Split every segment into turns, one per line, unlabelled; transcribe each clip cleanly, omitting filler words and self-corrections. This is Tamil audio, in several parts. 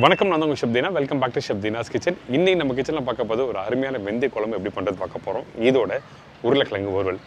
வணக்கம், நான் உங்கள் Shabdeena. Welcome back to Shabdeena's kitchen. இன்னைக்கு நம்ம கிச்சனில் பார்க்க போது ஒரு அருமையான வெந்தய குழம்பு எப்படி பண்ணுறது பார்க்க போகிறோம். இதோட உருளைக்கிழங்கு வறுவல்.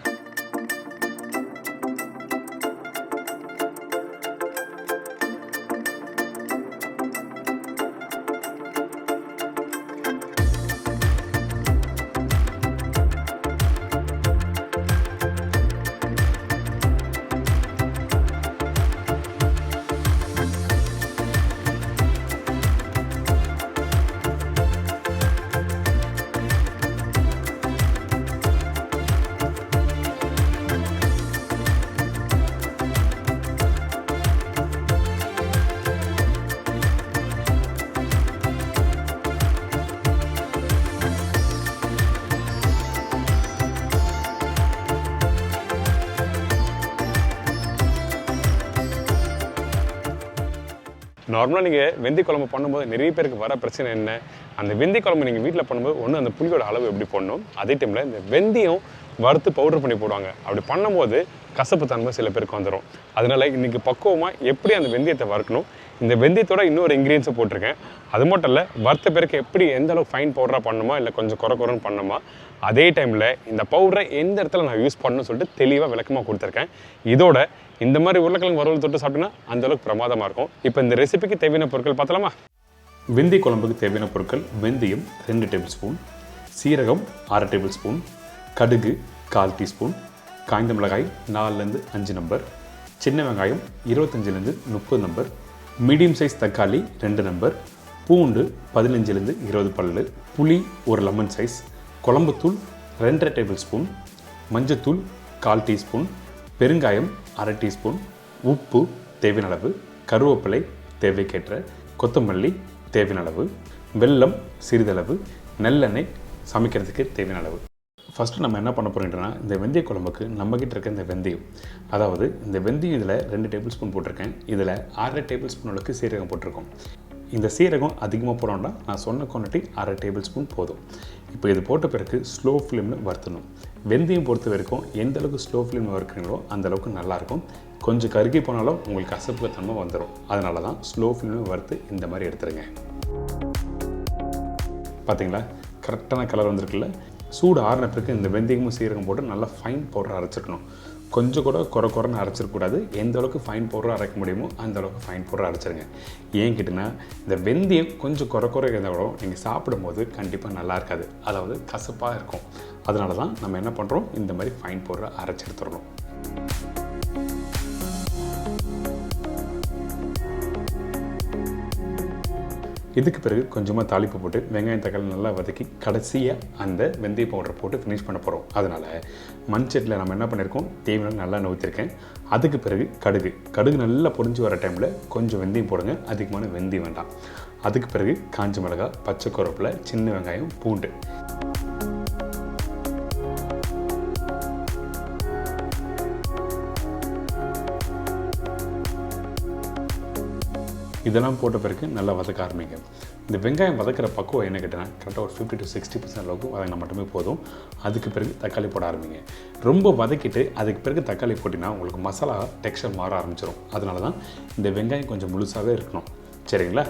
நார்மலாக நீங்கள் வெந்தய குழம்பு பண்ணும்போது நிறைய பேருக்கு வர பிரச்சனை என்ன, அந்த வெந்தய குழம்பு நீங்கள் வீட்டில் பண்ணும்போது ஒன்று அந்த புளியோட அளவு எப்படி போடணும், அதே டைமில் இந்த வெந்தயம் வறுத்து பவுடர் பண்ணி போடுவாங்க. அப்படி பண்ணும்போது கசப்பு தன்மை சில பேருக்கு வந்துடும். அதனால் இன்றைக்கி பக்குவமாக எப்படி அந்த வெந்தயத்தை வறுக்கணும், இந்த வெந்தயத்தோட இன்னொரு இன்க்ரீடியன்ஸை போட்டிருக்கேன். அது மட்டும் இல்லை, வறுத்த பேருக்கு எப்படி எந்த அளவுக்கு ஃபைன் பவுடராக பண்ணணுமா இல்லை கொஞ்சம் குறைன்னு பண்ணணுமா, அதே டைமில் இந்த பவுடரை எந்த இடத்துல நான் யூஸ் பண்ணணும்னு சொல்லிட்டு தெளிவாக விளக்கமாக கொடுத்துருக்கேன். இதோட இந்த மாதிரி உருளைக்கிழங்கு வறுவல் தொட்டு சாப்பிட்டீங்கன்னா அந்தளவுக்கு பிரமாதமாக இருக்கும். இப்போ இந்த ரெசிபிக்கு தேவையான பொருட்கள் பார்த்தலாமா? வெந்தய குழம்புக்கு தேவையான பொருட்கள்: வெந்தயம் 2 டேபிள் ஸ்பூன், சீரகம் 6 டேபிள் ஸ்பூன், கடுகு 1/4 டீஸ்பூன், காய்ந்த மிளகாய் 4-5 நம்பர், சின்ன வெங்காயம் 25-30 நம்பர், மீடியம் சைஸ் தக்காளி 2 நம்பர், பூண்டு 15-20 பல்லு, புளி 1 லெமன் சைஸ், குழம்புத்தூள் 2 டேபிள் ஸ்பூன், மஞ்சத்தூள் 1/4 டீஸ்பூன், பெருங்காயம் 1/2 டீஸ்பூன், உப்பு தேவையான அளவு, கருவேப்பிலை தேவைக்கேற்ற, கொத்தமல்லி தேவையான அளவு, வெல்லம் சிறிதளவு, நல்லெண்ணெய் சமைக்கிறதுக்கு தேவையான அளவு. ஃபஸ்ட்டு நம்ம என்ன பண்ண போகிறோம்னா, இந்த வெந்தய குழம்புக்கு நம்மக்கிட்ட இருக்க இந்த வெந்தயம், அதாவது இந்த வெந்தயம் இதில் 2 டேபிள் ஸ்பூன் போட்டிருக்கேன். இதில் 1/2 டேபிள் ஸ்பூன் அளவுக்கு சீரகம் போட்டிருக்கோம். இந்த சீரகம் அதிகமாக போனோம்னா நான் சொன்ன குவான்டிட்டி 1/2 டேபிள் ஸ்பூன் போதும். இப்போ இது போட்ட பிறகு ஸ்லோ ஃப்ளேமில் வறுத்தணும். வெந்தயம் பொறுத்த வரைக்கும் எந்த அளவுக்கு ஸ்லோ ஃப்ளேமில் வறுக்கிறீங்களோ அந்தளவுக்கு நல்லாயிருக்கும். கொஞ்சம் கருகி போனாலும் உங்களுக்கு கசப்பு தன்மை வந்துடும். அதனால தான் ஸ்லோ ஃப்ளேமில் வறுத்து இந்த மாதிரி எடுத்துருங்க. பார்த்தீங்களா, கரெக்டான கலர் வந்திருக்குல்ல. சூடு ஆறின பிறகு இந்த வெந்தயமும் சீரகம் போட்டு நல்லா ஃபைன் பவுடர் அரைச்சிக்கணும். கொஞ்சம் கூட குறைன்னு அரைச்சிடக்கூடாது. எந்த அளவுக்கு ஃபைன் பவுடர் அரைக்க முடியுமோ அந்த அளவுக்கு ஃபைன் பவுடர் அரைச்சிருங்க. ஏன் கேட்டிங்கன்னா, இந்த வெந்தயம் கொஞ்சம் குறை இருந்தால் கூட நீங்கள் சாப்பிடும்போது கண்டிப்பாக நல்லா இருக்காது, அதாவது கசப்பாக இருக்கும். அதனால தான் நம்ம என்ன பண்ணுறோம், இந்த மாதிரி ஃபைன் பவுடரை அரைச்சி எடுத்துடணும். இதுக்கு பிறகு கொஞ்சமாக தாளிப்பு போட்டு வெங்காயம் தக்காளி நல்லா வதக்கி கடைசியாக அந்த வெந்தய பவுடரை போட்டு ஃபினிஷ் பண்ண போகிறோம். அதனால் மண்சட்டியில் நம்ம என்ன பண்ணியிருக்கோம், தேவையான நல்லா ஊற்றிருக்கேன். அதுக்கு பிறகு கடுகு நல்லா பொரிஞ்சு வர டைமில் கொஞ்சம் வெந்தயம் போடுங்க, அதிகமான வெந்தயம் வேண்டாம். அதுக்கு பிறகு காஞ்ச மிளகாய், பச்சை கருவேப்பிலை, சின்ன வெங்காயம், பூண்டு. இதெல்லாம் போட்ட பிறகு நல்லா வதக்க ஆரம்பிங்க. இந்த வெங்காயம் வதக்கிற பக்குவம் என்ன கேட்டால் கரெக்டாக ஒரு 50 to 60% அளவுக்கு வதங்கினா மட்டுமே போதும். அதுக்கு பிறகு தக்காளி போட ஆரம்பிங்க. ரொம்ப வதக்கிட்டு அதுக்கு பிறகு தக்காளி போட்டிங்கன்னா உங்களுக்கு மசாலா டெக்ஸ்சர் மாற ஆரம்பிச்சிடும். அதனால தான் இந்த வெங்காயம் கொஞ்சம் முழுசாகவே இருக்கணும். சரிங்களா?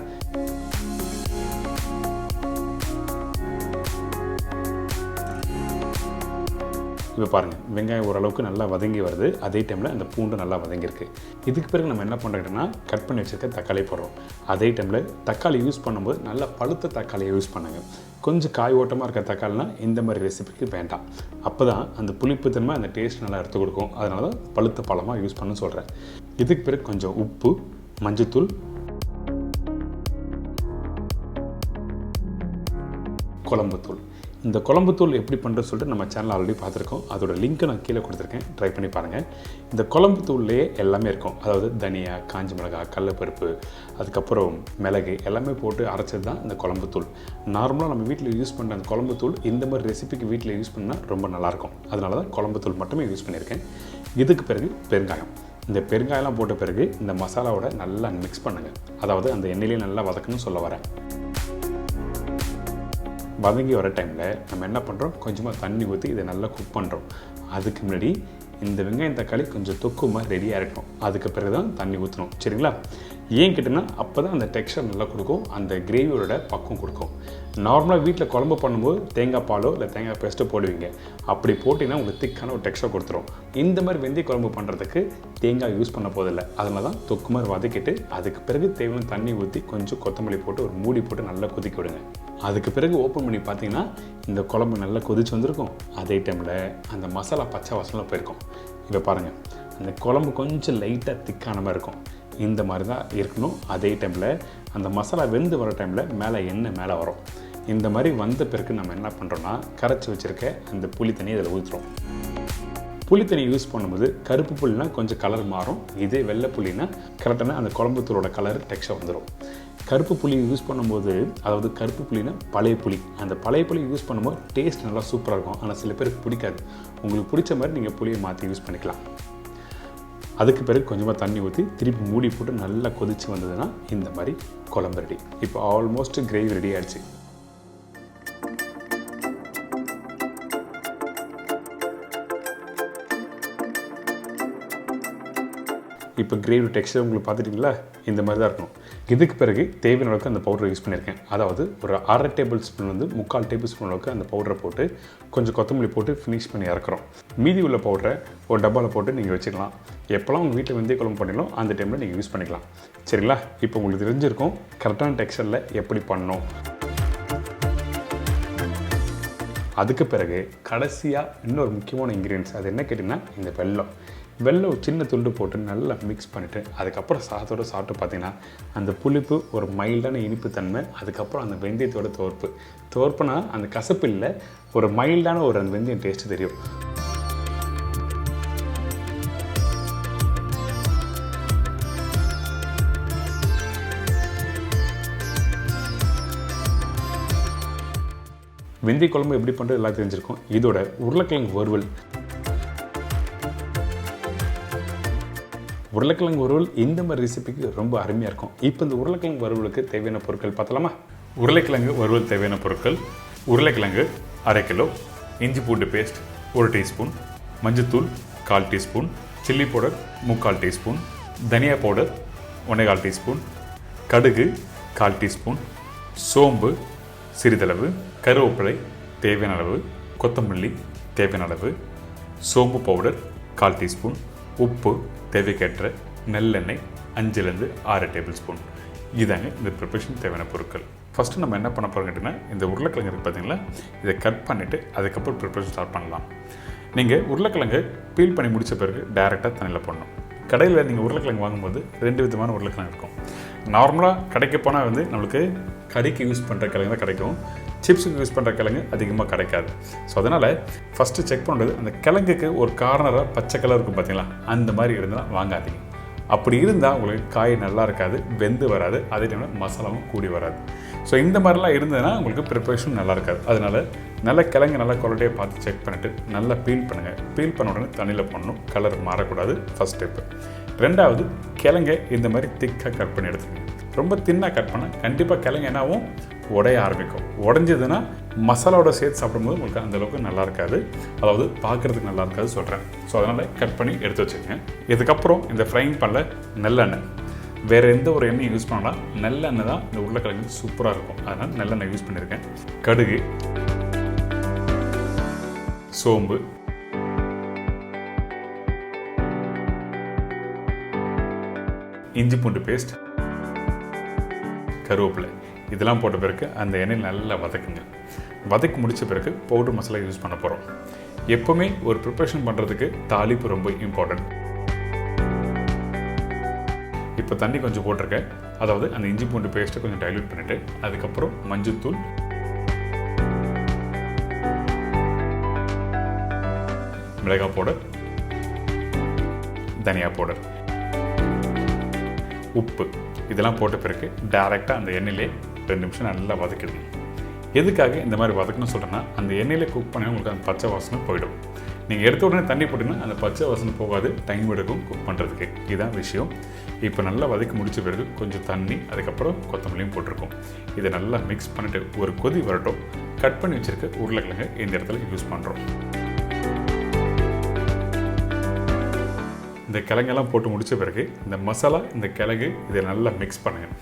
இப்போ பாருங்கள், வெங்காயம் ஓரளவுக்கு நல்லா வதங்கி வருது. அதே டைமில் அந்த பூண்டு நல்லா வதங்கியிருக்கு. இதுக்கு பிறகு நம்ம என்ன பண்ணுறோம்னா, கட் பண்ணி வச்சுருக்க தக்காளி போடுறோம். அதே டைமில் தக்காளி யூஸ் பண்ணும்போது நல்லா பழுத்த தக்காளியை யூஸ் பண்ணுங்கள். கொஞ்சம் காய் ஓட்டமாக இருக்க தக்காளினா இந்த மாதிரி ரெசிபிக்கு வேண்டாம். அப்போ தான் அந்த புளிப்பு தன்மை அந்த டேஸ்ட் நல்லா எடுத்து கொடுக்கும். அதனால தான் பழுத்த பழமாக யூஸ் பண்ண சொல்கிறேன். இதுக்கு பிறகு கொஞ்சம் உப்பு, மஞ்சத்தூள், குழம்புத்தூள். இந்த குழம்புத்தூள் எப்படி பண்ணுறது சொல்லிட்டு நம்ம சேனல் ஆல்ரெடி பார்த்துருக்கோம். அதோட லிங்க்கை நான் கீழே கொடுத்துருக்கேன், ட்ரை பண்ணி பாருங்கள். இந்த குழம்புத்தூள்லேயே எல்லாமே இருக்கும். அதாவது தனியா, காஞ்ச மிளகாய், கடலைப்பருப்பு, அதுக்கப்புறம் மிளகு எல்லாமே போட்டு அரைச்சது தான் இந்த குழம்புத்தூள். நார்மலாக நம்ம வீட்டில் யூஸ் பண்ணுற அந்த குழம்புத்தூள் இந்த மாதிரி ரெசிபிக்கு வீட்டில் யூஸ் பண்ணால் ரொம்ப நல்லாயிருக்கும். அதனால தான் குழம்புத்தூள் மட்டுமே யூஸ் பண்ணியிருக்கேன். இதுக்கு பிறகு பெருங்காயம். இந்த பெருங்காயெல்லாம் போட்ட பிறகு இந்த மசாலாவோட நல்லா மிக்ஸ் பண்ணுங்கள். அதாவது அந்த எண்ணெயிலே நல்லா வதக்கணும்னு சொல்ல வரேன். வதங்கி வர டைமில் நம்ம என்ன பண்ணுறோம், கொஞ்சமாக தண்ணி ஊற்றி இதை நல்லா குக் பண்ணுறோம். அதுக்கு முன்னாடி இந்த வெங்காயம் தக்காளி கொஞ்சம் தொக்கு மாதிரி ரெடியாக இருக்கணும். அதுக்கு பிறகு தான் தண்ணி ஊற்றணும். சரிங்களா? ஏன் கேட்டிங்கன்னா அப்போ தான் அந்த டெக்ஸ்சர் நல்லா கொடுக்கும், அந்த கிரேவியோட பக்கம் கொடுக்கும். நார்மலாக வீட்டில் குழம்பு பண்ணும்போது தேங்காய் பாலோ இல்லை தேங்காய் பேஸ்ட்டோ போடுவீங்க. அப்படி போட்டிங்கன்னா உங்களுக்கு திக்கான ஒரு டெக்ஸ்சர் கொடுத்துரும். இந்த மாதிரி வெந்தய குழம்பு பண்ணுறதுக்கு தேங்காய் யூஸ் பண்ண போதில்லை. அதனால தான் தொக்கு மாதிரி வதக்கிட்டு அதுக்கு பிறகு தேவையான தண்ணி ஊற்றி கொஞ்சம் கொத்தமல்லி போட்டு ஒரு மூடி போட்டு நல்லா கொதிக்க விடுங்க. அதுக்கு பிறகு ஓப்பன் பண்ணி பார்த்தீங்கன்னா இந்த குழம்பு நல்லா கொதிச்சு வந்திருக்கும். அதே டைமில் அந்த மசாலா பச்சை வாசனை போயிருக்கும். இப்போ பாருங்கள், அந்த குழம்பு கொஞ்சம் லைட்டாக திக்கான மாதிரி இருக்கும். இந்த மாதிரி தான் இருக்கணும். அதே டைமில் அந்த மசாலா வெந்து வர டைமில் மேலே எண்ணெய் மேலே வரும். இந்த மாதிரி வந்த பிறகு நம்ம என்ன பண்ணுறோன்னா கரைச்சி வச்சுருக்க அந்த புளி தண்ணி இதில் ஊற்றுறோம். புளி தண்ணி யூஸ் பண்ணும்போது கருப்பு புளினா கொஞ்சம் கலர் மாறும். இதே வெள்ளை புளினா கரெக்டான அந்த குழம்பு தூளோட கலர் டெக்ஸ்சர் வந்துடும். கருப்பு புளி யூஸ் பண்ணும்போது, அதாவது கருப்பு புளினா பழைய புளி, அந்த பழைய புளி யூஸ் பண்ணும்போது டேஸ்ட் நல்லா சூப்பராக இருக்கும். ஆனால் சில பேருக்கு பிடிக்காது. உங்களுக்கு பிடிச்ச மாதிரி நீங்கள் புளியை மாற்றி யூஸ் பண்ணிக்கலாம். அதுக்கு பிறகு கொஞ்சமாக தண்ணி ஊற்றி திருப்பி மூடி போட்டு நல்லா கொதித்து வந்ததுன்னா இந்த மாதிரி குழம்பு ரெடி. இப்போ ஆல்மோஸ்ட் கிரேவி ரெடி ஆகிடுச்சு. இப்போ கிரேவி டெக்ஸ்சர் உங்களுக்கு பார்த்துட்டிங்களா, இந்த மாதிரி தான் இருக்கணும். இதுக்கு பிறகு தேவையான அளவுக்கு அந்த பவுடரை யூஸ் பண்ணியிருக்கேன். அதாவது ஒரு 1/2 டேபிள் ஸ்பூன் 3/4 டேபிள் ஸ்பூன் அளவுக்கு அந்த பவுடரை போட்டு கொஞ்சம் கொத்தமல்லி போட்டு ஃபினிஷ் பண்ணி இறக்குறோம். மீதி உள்ள பவுடரை ஒரு டப்பாவில் போட்டு நீங்கள் வச்சுக்கலாம். எப்போல்லாம் உங்கள் வீட்டில் வெந்தய குழம்பு பண்ணிடலாம் அந்த டைமில் நீங்கள் யூஸ் பண்ணிக்கலாம். சரிங்களா? இப்போ உங்களுக்கு தெரிஞ்சிருக்கும் கரெக்டான டெக்ஸ்சரில் எப்படி பண்ணணும். அதுக்கு பிறகு கடைசியாக இன்னொரு முக்கியமான இன்க்ரீடியன்ஸ், அது என்ன கேட்டிங்கன்னா இந்த வெல்லம் சின்ன துண்டு போட்டு நல்லா மிக்ஸ் பண்ணிவிட்டு அதுக்கப்புறம் சாதத்தோடு சாப்பிட்டு பார்த்தீங்கன்னா அந்த புளிப்பு ஒரு மைல்டான இனிப்பு தன்மை, அதுக்கப்புறம் அந்த வெந்தயத்தோட துவர்ப்புனா அந்த கசப்பு இல்லை, ஒரு மைல்டான ஒரு அந்த வெந்தயம் டேஸ்ட்டு தெரியும். வெந்தய குழம்பு எப்படி பண்ணுறது எல்லாம் தெரிஞ்சிருக்கும். இதோட உருளைக்கிழங்கு வறுவல் இந்த மாதிரி ரெசிபிக்கு ரொம்ப அருமையாக இருக்கும். இப்போ இந்த உருளைக்கிழங்கு வறுவலுக்கு தேவையான பொருட்கள் பார்த்தலாமா? உருளைக்கிழங்கு வறுவல் தேவையான பொருட்கள்: உருளைக்கிழங்கு 1/2 கிலோ, இஞ்சி பூண்டு பேஸ்ட் 1 டீஸ்பூன், மஞ்சத்தூள் 1/4 டீஸ்பூன், சில்லி பவுடர் 3/4 டீஸ்பூன், தனியா பவுடர் 1/4 டீஸ்பூன், கடுகு 1/4 டீஸ்பூன், சோம்பு சிறிதளவு, கருவேப்பிலை தேவையான அளவு, கொத்தமல்லி தேவையான அளவு, சோம்பு பவுடர் 1/4 டீஸ்பூன், உப்பு தேவைக்கேற்ற, நல்லெண்ணெய் 5லேருந்து 6 டேபிள் ஸ்பூன். இதாங்க இந்த ப்ரிப்பரேஷன் தேவையான பொருட்கள். ஃபஸ்ட்டு நம்ம என்ன பண்ண போகிறோம் கேட்டிங்கன்னா, இந்த உருளைக்கிழங்கு இருக்குது பார்த்தீங்களா, இதை கட் பண்ணிவிட்டு அதுக்கப்புறம் ப்ரிப்பரேஷன் ஸ்டார்ட் பண்ணலாம். நீங்கள் உருளைக்கிழங்கு பீல் பண்ணி முடித்த பிறகு டைரெக்டாக தண்ணியில் போடணும். கடையில் நீங்கள் உருளைக்கிழங்கு வாங்கும்போது 2 விதமான உருளைக்கிழங்கு இருக்கும். நார்மலாக கடைக்கு போனால் நம்மளுக்கு கறிக்கு யூஸ் பண்ணுற கிழங்கு தான் கிடைக்கும். சிப்ஸுக்கு யூஸ் பண்ணுற கிழங்கு அதிகமாக கிடைக்காது. ஸோ அதனால் ஃபஸ்ட்டு செக் பண்ணுறது, அந்த கிழங்குக்கு ஒரு கார்னராக பச்சை கலர் இருக்கும் பார்த்தீங்களா, அந்த மாதிரி இருந்தால் வாங்காதீங்க. அப்படி இருந்தால் உங்களுக்கு காய் நல்லா இருக்காது, வெந்து வராது, அதே டைமில் மசாலாவும் கூடி வராது. ஸோ இந்த மாதிரிலாம் இருந்ததுன்னா உங்களுக்கு ப்ரிப்பரேஷன் நல்லா இருக்காது. அதனால் நல்ல கிழங்கு நல்லா குவாலிட்டியாக பார்த்து செக் பண்ணிவிட்டு நல்லா பீல் பண்ணுங்கள். பீல் பண்ண உடனே தண்ணியில் பண்ணணும், கலர் மாறக்கூடாது. First step. 2வது, கிழங்கை இந்த மாதிரி திக்காக கட் பண்ணி எடுத்துக்கணும். ரொம்ப தின்னாக கட் பண்ணால் கண்டிப்பாக கிழங்கு என்னாவும் உடைய ஆரம்பிக்கும். உடஞ்சதுன்னா மசாலாவோட சேர்த்து சாப்பிடும்போது உங்களுக்கு அந்தளவுக்கு நல்லா இருக்காது, அதாவது பார்க்குறதுக்கு நல்லா இருக்காது சொல்கிறேன். ஸோ அதனால் கட் பண்ணி எடுத்து வச்சுக்கோங்க. இதுக்கப்புறம் இந்த ஃப்ரைங் பண்ணல நல்லெண்ணெய், வேறு எந்த ஒரு எண்ணெய் யூஸ் பண்ணலாம், நல்லெண்ணெய் தான் இந்த உருளைக்கிழங்கு சூப்பராக இருக்கும். அதனால் நல்லெண்ணெய் யூஸ் பண்ணியிருக்கேன். கடுகு, சோம்பு, இஞ்சி பூண்டு பேஸ்ட், கருவேப்பிலை இதெல்லாம் போட்ட பிறகு அந்த எண்ணெயில் நல்லா வதக்குங்க. வதக்கி முடித்த பிறகு பவுடர் மசாலா யூஸ் பண்ண போகிறோம். எப்போவுமே ஒரு ப்ரிப்பரேஷன் பண்ணுறதுக்கு தாளிப்பு ரொம்ப இம்பார்ட்டன்ட். இப்போ தண்ணி கொஞ்சம் போட்டிருக்கேன், அதாவது அந்த இஞ்சி பூண்டு பேஸ்ட்டை கொஞ்சம் டைல்யூட் பண்ணிவிட்டு அதுக்கப்புறம் மஞ்சத்தூள், மிளகாய் பவுடர், தனியா பவுடர், உப்பு இதெல்லாம் போட்ட பிறகு டைரெக்டாக அந்த எண்ணெயிலே 2 நிமிஷம் நல்லா வதக்கிடுங்க. எதுக்காக இந்த மாதிரி வதக்கணும்னு சொல்கிறேன்னா, அந்த எண்ணெயிலே குக் பண்ணி உங்களுக்கு அந்த பச்சை வாசனை போயிடும். நீங்கள் எடுத்த உடனே தண்ணி போட்டிங்கன்னா அந்த பச்சை வாசனை போகாது, டைம் எடுக்கும் குக் பண்ணுறதுக்கு. இதுதான் விஷயம். இப்போ நல்லா வதக்கி முடித்த பிறகு கொஞ்சம் தண்ணி, அதுக்கப்புறம் கொத்தமல்லியும் போட்டிருக்கோம். இதை நல்லா மிக்ஸ் பண்ணிவிட்டு ஒரு கொதி வரட்டும். கட் பண்ணி வச்சுருக்க உருளைக்கிழங்கு இந்த இடத்துல யூஸ் பண்ணுறோம்.
இந்த கிழங்கெல்லாம் போட்டு முடித்த பிறகு இந்த மசாலா, இந்த கிழங்கு இதை நல்லா மிக்ஸ் பண்ணுங்கள்.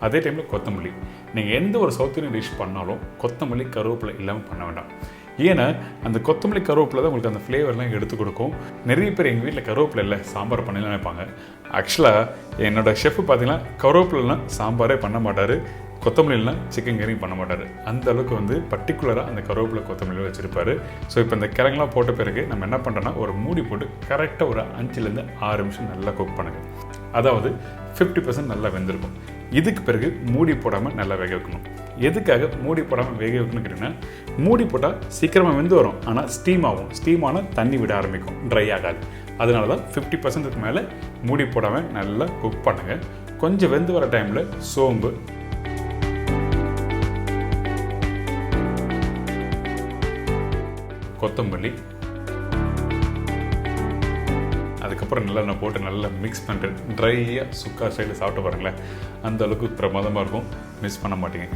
அதே டைமில் கொத்தமல்லி, நீங்கள் எந்த ஒரு சவுத் இந்தியன் டிஷ் பண்ணாலும் கொத்தமல்லி கருவேப்பிலை இல்லாமல் பண்ண வேண்டாம். ஏன்னா அந்த கொத்தமல்லி கருவேப்பிலை தான் உங்களுக்கு அந்த ஃப்ளேவர்லாம் எடுத்து கொடுக்கும். நிறைய பேர் எங்கள் வீட்டில் கருவேப்பிலை இல்லை சாம்பார் பண்ணலாம் நினைப்பாங்க. ஆக்சுவலாக என்னோடய ஷெஃப் பார்த்தீங்கன்னா கருவேப்பிலைனா சாம்பாரே பண்ண மாட்டார், கொத்தமல்லிலாம் சிக்கன் கறியும் பண்ண மாட்டார். அந்த அளவுக்கு வந்து பர்டிகுலராக அந்த கருவேப்பிலை கொத்தமல்லி வச்சுருப்பார். ஸோ இப்போ இந்த கிழங்குலாம் போட்ட பிறகு நம்ம என்ன பண்ணுறோன்னா ஒரு மூடி போட்டு கரெக்டாக ஒரு 5லேருந்து 6 நிமிஷம் நல்லா குக் பண்ணுங்கள். அதாவது 50% நல்லா வெந்திருக்கும். இதுக்கு பிறகு மூடி போடாமல் நல்லா வேக வைக்கணும். எதுக்காக மூடி போடாமல் வேக வைக்கணும்னு கேட்டிங்கன்னா, மூடி போட்டால் சீக்கிரமாக வெந்து வரும், ஆனால் ஸ்டீம் ஆகும். ஸ்டீம் ஆனால் தண்ணி விட ஆரம்பிக்கும், ட்ரை ஆகாது. அதனால தான் 50%க்கு மேலே மூடி போடாமல் நல்லா குக் பண்ணுங்கள். கொஞ்சம் வெந்து வர டைமில் சோம்பு, கொத்தமல்லி, அதுக்கப்புறம் நல்லா போட்டு நல்லா மிக்ஸ் பண்ணிட்டு ட்ரையாக சுக்கா ஸ்டைலில் சாப்பிட்டு பாருங்களேன். அந்த அளவுக்கு பிரமாதமாக இருக்கும், மிஸ் பண்ண மாட்டீங்க.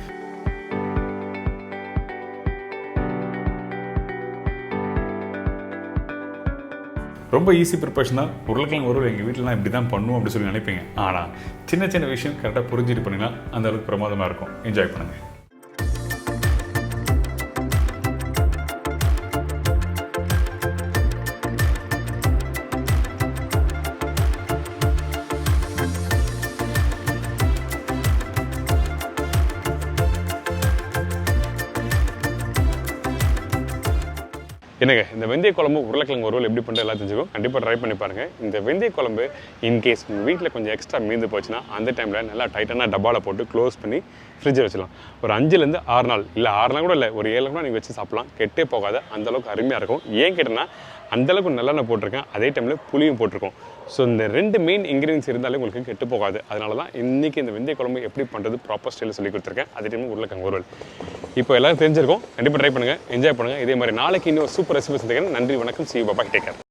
ரொம்ப ஈஸி ப்ரிப்பரேஷன் தான். உருளைக்கிழங்கு வறுவல் எங்கள் வீட்டிலலாம் இப்படி தான் பண்ணுவோம் அப்படி சொல்லி நினைப்பீங்க. ஆனால் சின்ன சின்ன விஷயம் கரெக்டாக புரிஞ்சுட்டு பண்ணிங்கன்னா அந்த அளவுக்கு பிரமாதமாக இருக்கும். என்ஜாய் பண்ணுங்கள்.
என்னங்க இந்த வெந்தய குழம்பு உருளைக்கிழங்கு வறுவல் எப்படி பண்ணுறது எல்லாம் தெரிஞ்சுக்கும். கண்டிப்பாக ட்ரை பண்ணி பாருங்கள். இந்த வெந்தய குழம்பு இன்கேஸ் உங்கள் வீட்டில் கொஞ்சம் எக்ஸ்ட்ரா மீந்து போச்சுன்னா அந்த டைமில் நல்லா டைட்டான டப்பாவில் போட்டு க்ளோஸ் பண்ணி ஃப்ரிட்ஜில் வச்சிடலாம். ஒரு 5லேருந்து 6 நாள், இல்லை 6 நாள் கூட இல்லை, ஒரு 7 நாள் கூட நீங்கள் வச்சு சாப்பிட்லாம். கெட்டே போகாத, அந்தளவுக்கு அருமையாக இருக்கும். ஏன் கேட்டேன்னா அந்தளவுக்கு நல்லெண்ணெய் போட்டிருக்கேன், அதே டைமில் புளியும் போட்டிருக்கோம். ஸோ இந்த 2 மெயின் இன்க்ரீடியன்ஸ் இருந்தாலே உங்களுக்கு கெட்டு போகாது. அதனால தான் இன்றைக்கி இந்த வெந்தய குழம்பு எப்படி பண்ணுறது ப்ராப்பர் ஸ்டைலில் சொல்லி கொடுத்துருக்கேன். அதே டைமில் உருளைக்கிழங்கு வறுவல் இப்போ எல்லோரும் தெரிஞ்சிருக்கும். கண்டிப்பாக ட்ரை பண்ணுங்கள், என்ஜாய் பண்ணுங்கள். இதே மாதிரி நாளைக்கு இன்னும் சூப்பர் ரெசிபி சந்திக்கிறேன். நன்றி, வணக்கம், see you, bye, take care.